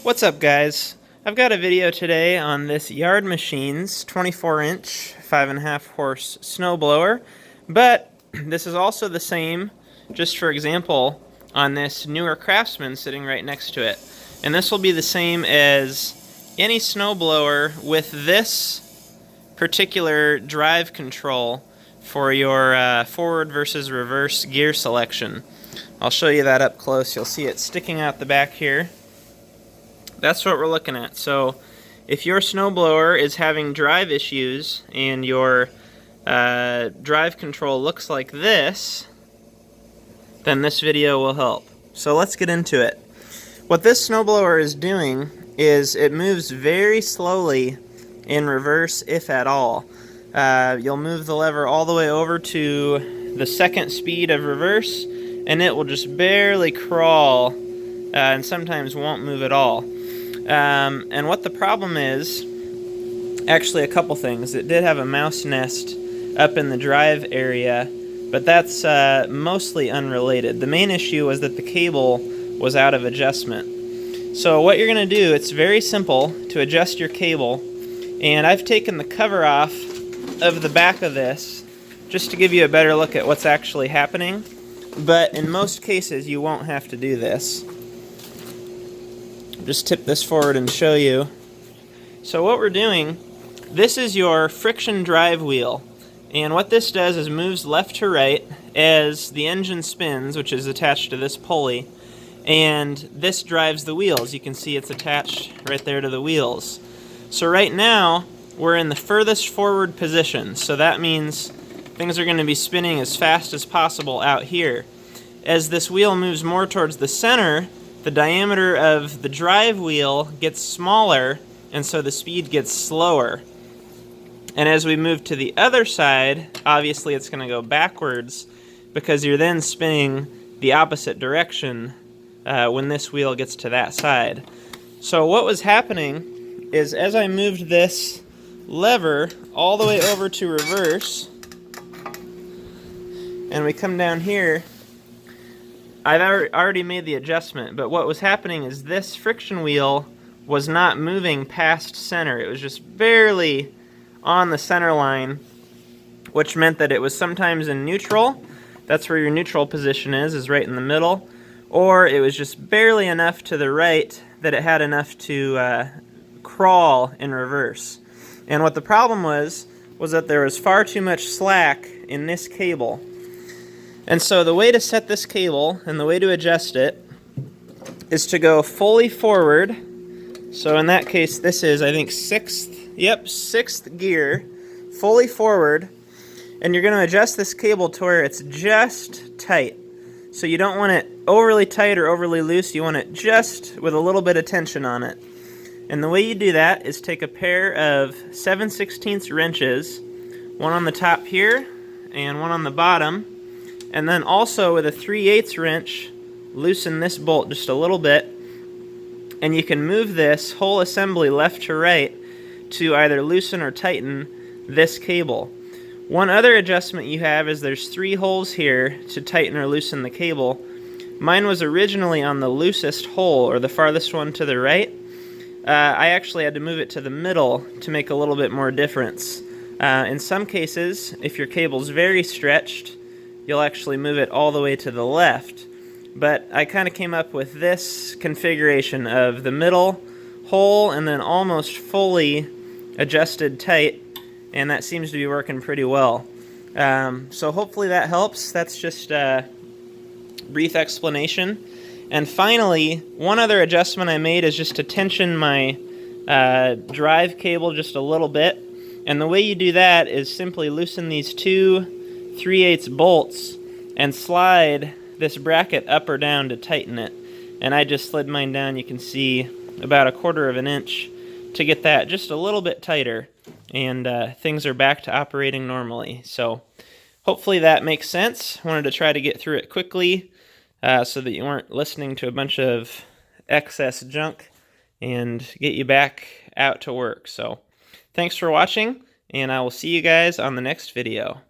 What's up, guys? I've got a video today on this Yard Machines 24-inch 5.5 horse snowblower, but this is also the same, just for example, on this newer Craftsman sitting right next to it. And this will be the same as any snowblower with this particular drive control for your forward versus reverse gear selection. I'll show you that up close. You'll see it sticking out the back here. That's what we're looking at. So if your snowblower is having drive issues and your drive control looks like this, then this video will help. So let's get into it. What this snowblower is doing is it moves very slowly in reverse, if at all. You'll move the lever all the way over to the second speed of reverse, and it will just barely crawl and sometimes won't move at all. And what the problem is, actually a couple things. It did have a mouse nest up in the drive area, but that's mostly unrelated. The main issue was that the cable was out of adjustment. So what you're going to do, it's very simple to adjust your cable, and I've taken the cover off of the back of this just to give you a better look at what's actually happening, but in most cases you won't have to do this. Just tip this forward and show you. So what we're doing, this is your friction drive wheel, and what this does is moves left to right as the engine spins, which is attached to this pulley, and this drives the wheels. You can see it's attached right there to the wheels. So right now we're in the furthest forward position, so that means things are going to be spinning as fast as possible out here. As this wheel moves more towards the center, the diameter of the drive wheel gets smaller, and so the speed gets slower. And as we move to the other side, obviously it's going to go backwards because you're then spinning the opposite direction when this wheel gets to that side. So what was happening is as I moved this lever all the way over to reverse, and we come down here, I've already made the adjustment, but what was happening is this friction wheel was not moving past center. It was just barely on the center line, which meant that it was sometimes in neutral. That's where your neutral position is right in the middle. Or it was just barely enough to the right that it had enough to crawl in reverse. And what the problem was that there was far too much slack in this cable. And so the way to set this cable and the way to adjust it is to go fully forward. So in that case, this is, I think, sixth gear, fully forward. And you're going to adjust this cable to where it's just tight. So you don't want it overly tight or overly loose. You want it just with a little bit of tension on it. And the way you do that is take a pair of 7/16 wrenches, one on the top here and one on the bottom. And then also with a 3/8 wrench, loosen this bolt just a little bit, and you can move this whole assembly left to right to either loosen or tighten this cable. One other adjustment you have is there's 3 holes here to tighten or loosen the cable. Mine was originally on the loosest hole, or the farthest one to the right. I actually had to move it to the middle to make a little bit more difference. In some cases, if your cable's very stretched, you'll actually move it all the way to the left. But I kind of came up with this configuration of the middle hole and then almost fully adjusted tight, and that seems to be working pretty well. So hopefully that helps. That's just a brief explanation. And finally, one other adjustment I made is just to tension my drive cable just a little bit. And the way you do that is simply loosen these 2 3/8 bolts and slide this bracket up or down to tighten it. And I just slid mine down, you can see, about 1/4 of an inch to get that just a little bit tighter, and things are back to operating normally. So hopefully that makes sense. Wanted to try to get through it quickly so that you weren't listening to a bunch of excess junk and get you back out to work. So thanks for watching, and I will see you guys on the next video.